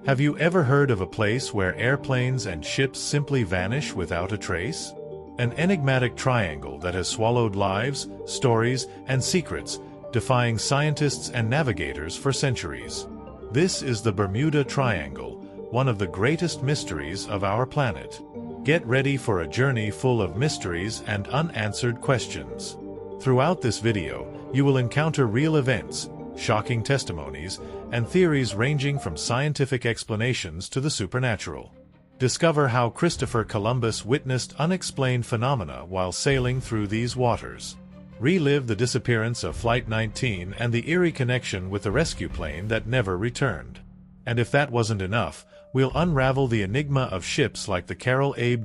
Have you ever heard of a place where airplanes and ships simply vanish without a trace? An enigmatic triangle that has swallowed lives, stories, and secrets, defying scientists and navigators for centuries. This is the Bermuda Triangle, one of the greatest mysteries of our planet. Get ready for a journey full of mysteries and unanswered questions. Throughout this video, you will encounter real events, shocking testimonies, and theories ranging from scientific explanations to the supernatural. Discover how Christopher Columbus witnessed unexplained phenomena while sailing through these waters. Relive the disappearance of Flight 19 and the eerie connection with the rescue plane that never returned. And if that wasn't enough, we'll unravel the enigma of ships like the Carroll A,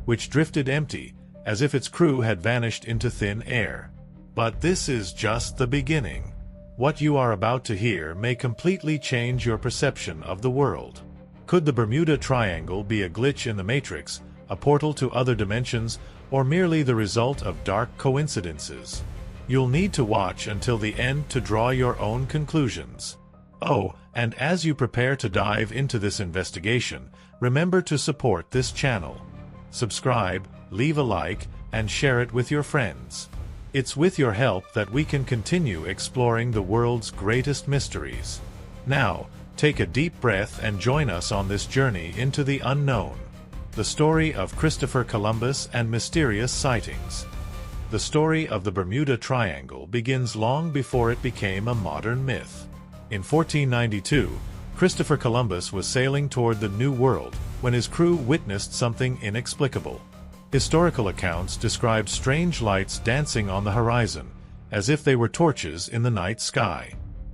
which drifted empty, as if its crew had vanished into thin air. But this is just the beginning. What you are about to hear may completely change your perception of the world. Could the Bermuda Triangle be a glitch in the Matrix, a portal to other dimensions, or merely the result of dark coincidences? You'll need to watch until the end to draw your own conclusions. Oh, and as you prepare to dive into this investigation, remember to support this channel. Subscribe, leave a like, and share it with your friends. It's with your help that we can continue exploring the world's greatest mysteries. Now, take a deep breath and join us on this journey into the unknown. The story of Christopher Columbus and mysterious sightings. The story of the Bermuda Triangle begins long before it became a modern myth. In 1492, Christopher Columbus was sailing toward the New World when his crew witnessed something inexplicable. Historical accounts described strange lights dancing on the horizon, as if they were torches in the night sky.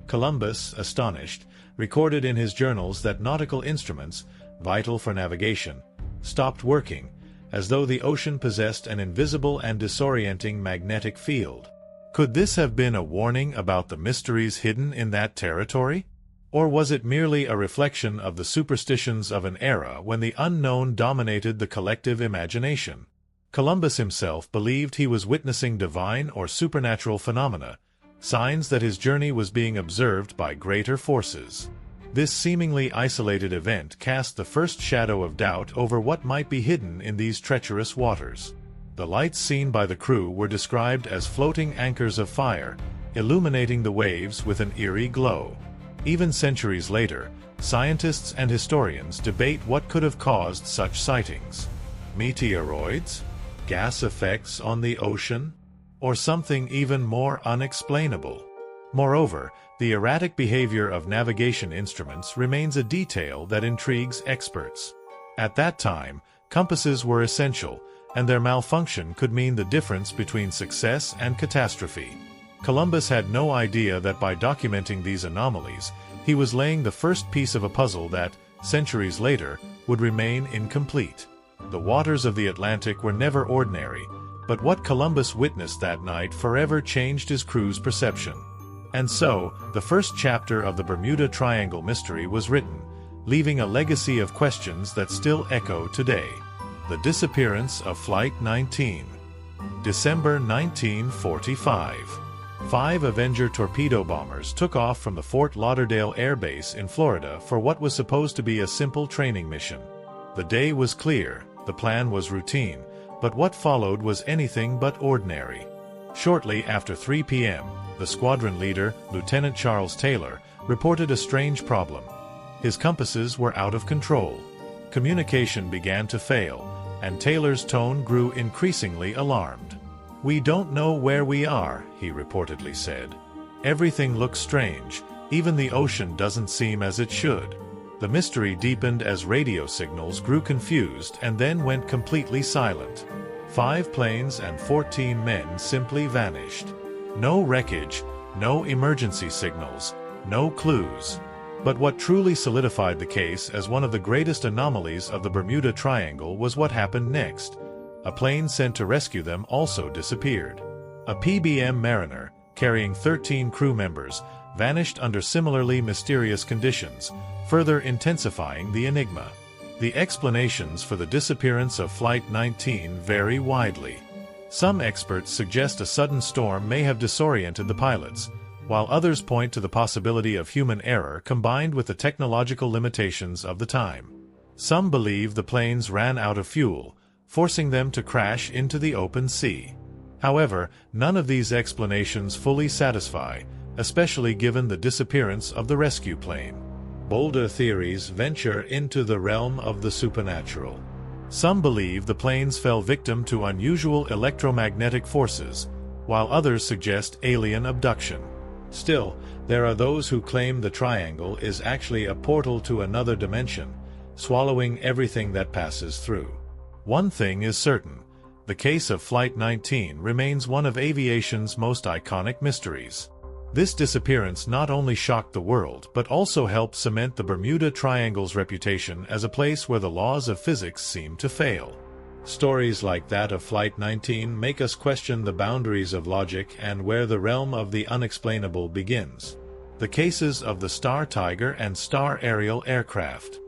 Columbus, astonished, recorded in his journals that nautical instruments, vital for navigation, stopped working, as though the ocean possessed an invisible and disorienting magnetic field. Could this have been a warning about the mysteries hidden in that territory? Or was it merely a reflection of the superstitions of an era when the unknown dominated the collective imagination? Columbus himself believed he was witnessing divine or supernatural phenomena, signs that his journey was being observed by greater forces. This seemingly isolated event cast the first shadow of doubt over what might be hidden in these treacherous waters. The lights seen by the crew were described as floating anchors of fire, illuminating the waves with an eerie glow. Even centuries later, scientists and historians debate what could have caused such sightings. Meteoroids? Gas effects on the ocean? Or something even more unexplainable? Moreover, the erratic behavior of navigation instruments remains a detail that intrigues experts. At that time, compasses were essential, and their malfunction could mean the difference between success and catastrophe. Columbus had no idea that by documenting these anomalies, he was laying the first piece of a puzzle that, centuries later, would remain incomplete. The waters of the Atlantic were never ordinary, but what Columbus witnessed that night forever changed his crew's perception. And so, the first chapter of the Bermuda Triangle mystery was written, leaving a legacy of questions that still echo today. The disappearance of Flight 19. December 1945. 5 Avenger torpedo bombers took off from the Fort Lauderdale Air Base in Florida for what was supposed to be a simple training mission. The day was clear, the plan was routine, but what followed was anything but ordinary. Shortly after 3 p.m., the squadron leader, Lieutenant Charles Taylor, reported a strange problem. His compasses were out of control. Communication began to fail, and Taylor's tone grew increasingly alarmed. "We don't know where we are," he reportedly said. "Everything looks strange, even the ocean doesn't seem as it should." The mystery deepened as radio signals grew confused and then went completely silent. 5 planes and 14 men simply vanished. No wreckage, no emergency signals, no clues. But what truly solidified the case as one of the greatest anomalies of the Bermuda Triangle was what happened next. A plane sent to rescue them also disappeared. A PBM Mariner, carrying 13 crew members, vanished under similarly mysterious conditions, further intensifying the enigma. The explanations for the disappearance of Flight 19 vary widely. Some experts suggest a sudden storm may have disoriented the pilots, while others point to the possibility of human error combined with the technological limitations of the time. Some believe the planes ran out of fuel, forcing them to crash into the open sea. However, none of these explanations fully satisfy, especially given the disappearance of the rescue plane. Bolder theories venture into the realm of the supernatural. Some believe the planes fell victim to unusual electromagnetic forces, while others suggest alien abduction. Still, there are those who claim the triangle is actually a portal to another dimension, swallowing everything that passes through. One thing is certain: the case of Flight 19 remains one of aviation's most iconic mysteries. This disappearance not only shocked the world but also helped cement the Bermuda Triangle's reputation as a place where the laws of physics seem to fail. Stories like that of Flight 19 make us question the boundaries of logic and where the realm of the unexplainable begins. The cases of the Star Tiger and Star Ariel aircraft.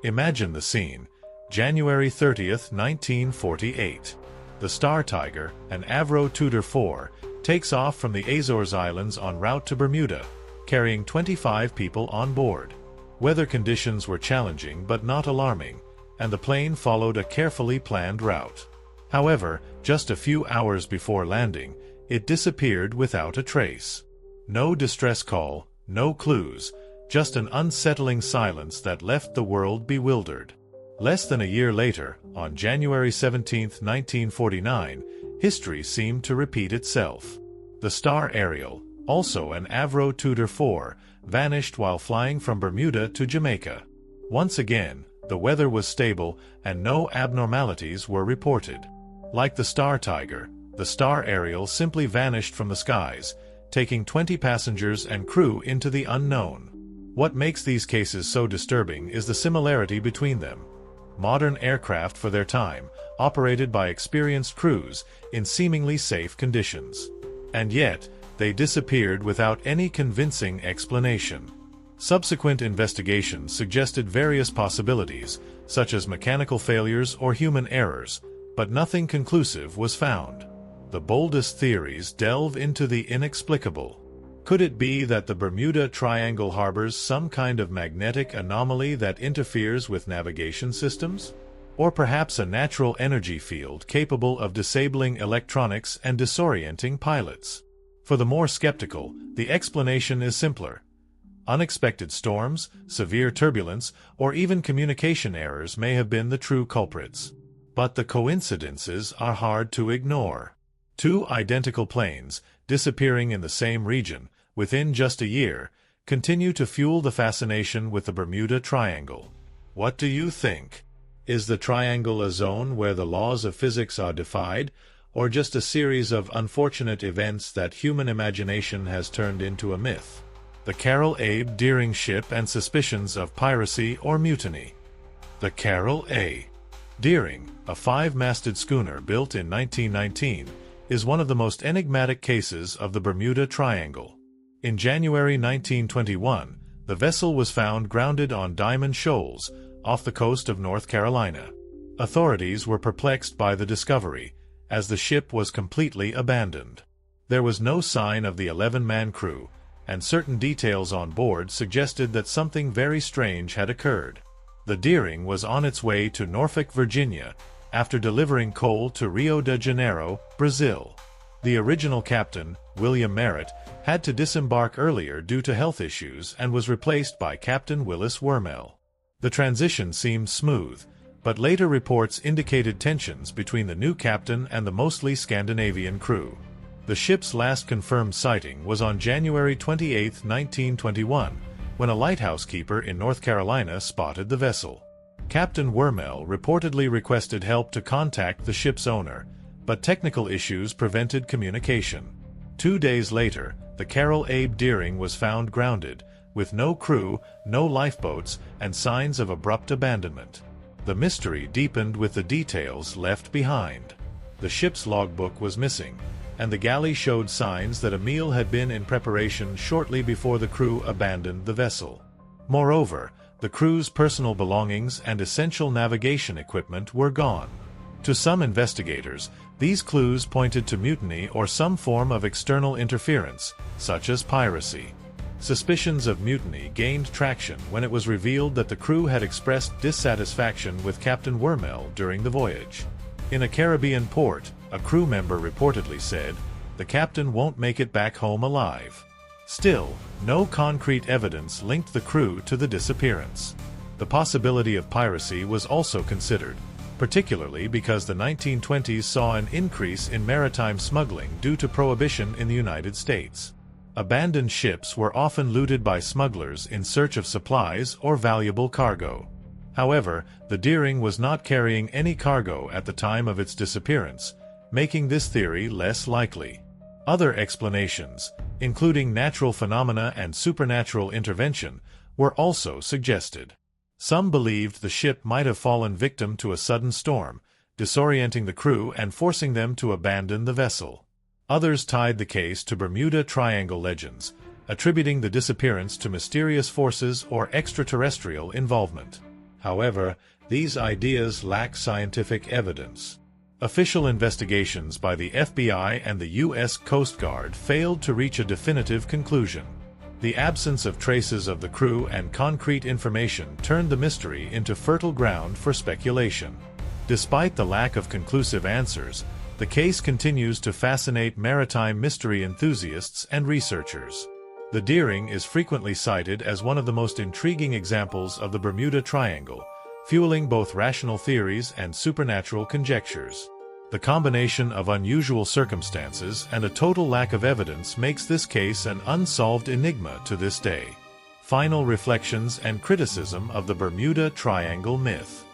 Imagine the scene. January 30th, 1948. The Star Tiger, an Avro Tudor 4, takes off from the Azores Islands en route to Bermuda, carrying 25 people on board. Weather conditions were challenging but not alarming, and the plane followed a carefully planned route. However, just a few hours before landing, it disappeared without a trace. No distress call, no clues, just an unsettling silence that left the world bewildered. Less than a year later, on January 17, 1949, history seemed to repeat itself. The Star Ariel, also an Avro Tudor 4, vanished while flying from Bermuda to Jamaica. Once again, the weather was stable and no abnormalities were reported. Like the Star Tiger, the Star Ariel simply vanished from the skies, taking 20 passengers and crew into the unknown. What makes these cases so disturbing is the similarity between them. Modern aircraft for their time, operated by experienced crews in seemingly safe conditions. And yet, they disappeared without any convincing explanation. Subsequent investigations suggested various possibilities, such as mechanical failures or human errors, but nothing conclusive was found. The boldest theories delve into the inexplicable. Could it be that the Bermuda Triangle harbors some kind of magnetic anomaly that interferes with navigation systems? Or perhaps a natural energy field capable of disabling electronics and disorienting pilots? For the more skeptical, the explanation is simpler. Unexpected storms, severe turbulence, or even communication errors may have been the true culprits. But the coincidences are hard to ignore. Two identical planes, disappearing in the same region, within just a year, continue to fuel the fascination with the Bermuda Triangle. What do you think? Is the triangle a zone where the laws of physics are defied, or just a series of unfortunate events that human imagination has turned into a myth? The Carroll A Deering ship and suspicions of piracy or mutiny. The Carroll A Deering, a 5-masted schooner built in 1919, is one of the most enigmatic cases of the Bermuda Triangle. In January 1921, the vessel was found grounded on Diamond Shoals, off the coast of North Carolina. Authorities were perplexed by the discovery, as the ship was completely abandoned. There was no sign of the 11-man crew, and certain details on board suggested that something very strange had occurred. The Deering was on its way to Norfolk, Virginia, after delivering coal to Rio de Janeiro, Brazil. The original captain, William Merritt, had to disembark earlier due to health issues and was replaced by Captain Willis Wormell. The transition seemed smooth, but later reports indicated tensions between the new captain and the mostly Scandinavian crew. The ship's last confirmed sighting was on January 28, 1921, when a lighthouse keeper in North Carolina spotted the vessel. Captain Wormell reportedly requested help to contact the ship's owner, but technical issues prevented communication. 2 days later, the Carroll A Deering was found grounded, with no crew, no lifeboats, and signs of abrupt abandonment. The mystery deepened with the details left behind. The ship's logbook was missing, and the galley showed signs that a meal had been in preparation shortly before the crew abandoned the vessel. Moreover, the crew's personal belongings and essential navigation equipment were gone. To some investigators, these clues pointed to mutiny or some form of external interference, such as piracy. Suspicions of mutiny gained traction when it was revealed that the crew had expressed dissatisfaction with Captain Wormel during the voyage. In a Caribbean port, a crew member reportedly said, "The captain won't make it back home alive." Still, no concrete evidence linked the crew to the disappearance. The possibility of piracy was also considered, particularly because the 1920s saw an increase in maritime smuggling due to prohibition in the United States. Abandoned ships were often looted by smugglers in search of supplies or valuable cargo. However, the Deering was not carrying any cargo at the time of its disappearance, making this theory less likely. Other explanations, including natural phenomena and supernatural intervention, were also suggested. Some believed the ship might have fallen victim to a sudden storm, disorienting the crew and forcing them to abandon the vessel. Others tied the case to Bermuda Triangle legends, attributing the disappearance to mysterious forces or extraterrestrial involvement. However, these ideas lack scientific evidence. Official investigations by the FBI and the U.S. Coast Guard failed to reach a definitive conclusion. The absence of traces of the crew and concrete information turned the mystery into fertile ground for speculation. Despite the lack of conclusive answers, the case continues to fascinate maritime mystery enthusiasts and researchers. The Deering is frequently cited as one of the most intriguing examples of the Bermuda Triangle, fueling both rational theories and supernatural conjectures. The combination of unusual circumstances and a total lack of evidence makes this case an unsolved enigma to this day. Final reflections and criticism of the Bermuda Triangle myth.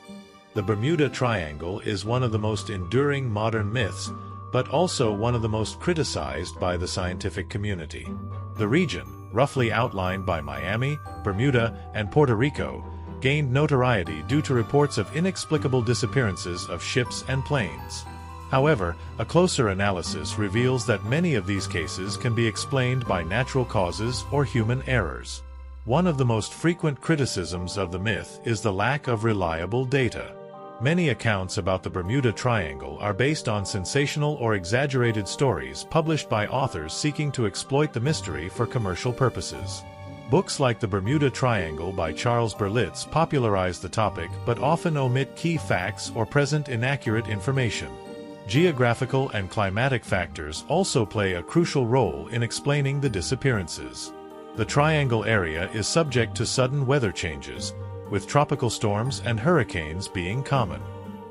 The Bermuda Triangle is one of the most enduring modern myths, but also one of the most criticized by the scientific community. The region, roughly outlined by Miami, Bermuda, and Puerto Rico, gained notoriety due to reports of inexplicable disappearances of ships and planes. However, a closer analysis reveals that many of these cases can be explained by natural causes or human errors. One of the most frequent criticisms of the myth is the lack of reliable data. Many accounts about the Bermuda Triangle are based on sensational or exaggerated stories published by authors seeking to exploit the mystery for commercial purposes. Books like The Bermuda Triangle by Charles Berlitz popularize the topic but often omit key facts or present inaccurate information. Geographical and climatic factors also play a crucial role in explaining the disappearances. The Triangle area is subject to sudden weather changes, with tropical storms and hurricanes being common.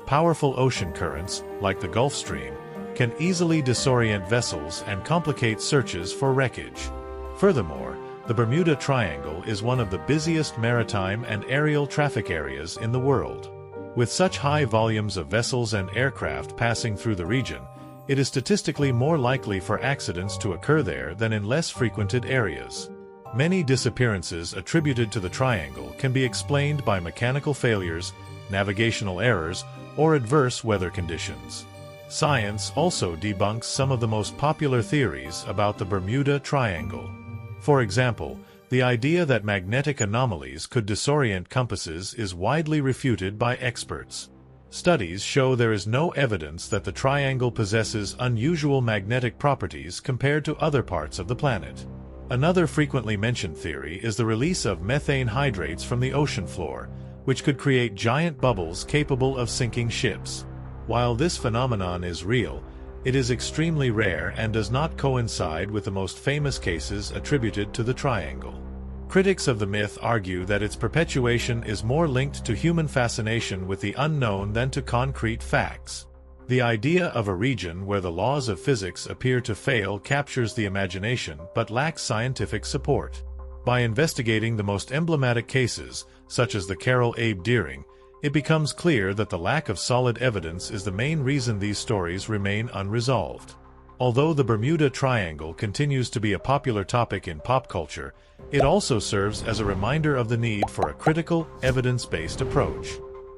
Powerful ocean currents, like the Gulf Stream, can easily disorient vessels and complicate searches for wreckage. Furthermore, the Bermuda Triangle is one of the busiest maritime and aerial traffic areas in the world. With such high volumes of vessels and aircraft passing through the region, it is statistically more likely for accidents to occur there than in less frequented areas. Many disappearances attributed to the Triangle can be explained by mechanical failures, navigational errors, or adverse weather conditions. Science also debunks some of the most popular theories about the Bermuda Triangle. For example, the idea that magnetic anomalies could disorient compasses is widely refuted by experts. Studies show there is no evidence that the Triangle possesses unusual magnetic properties compared to other parts of the planet. Another frequently mentioned theory is the release of methane hydrates from the ocean floor, which could create giant bubbles capable of sinking ships. While this phenomenon is real, it is extremely rare and does not coincide with the most famous cases attributed to the Triangle. Critics of the myth argue that its perpetuation is more linked to human fascination with the unknown than to concrete facts. The idea of a region where the laws of physics appear to fail captures the imagination but lacks scientific support. By investigating the most emblematic cases, such as the Carroll A. Deering, it becomes clear that the lack of solid evidence is the main reason these stories remain unresolved. Although the Bermuda Triangle continues to be a popular topic in pop culture, it also serves as a reminder of the need for a critical, evidence-based approach.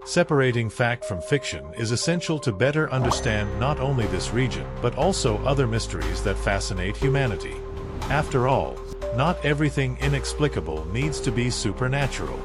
Separating fact from fiction is essential to better understand not only this region but also other mysteries that fascinate humanity. After all, not everything inexplicable needs to be supernatural.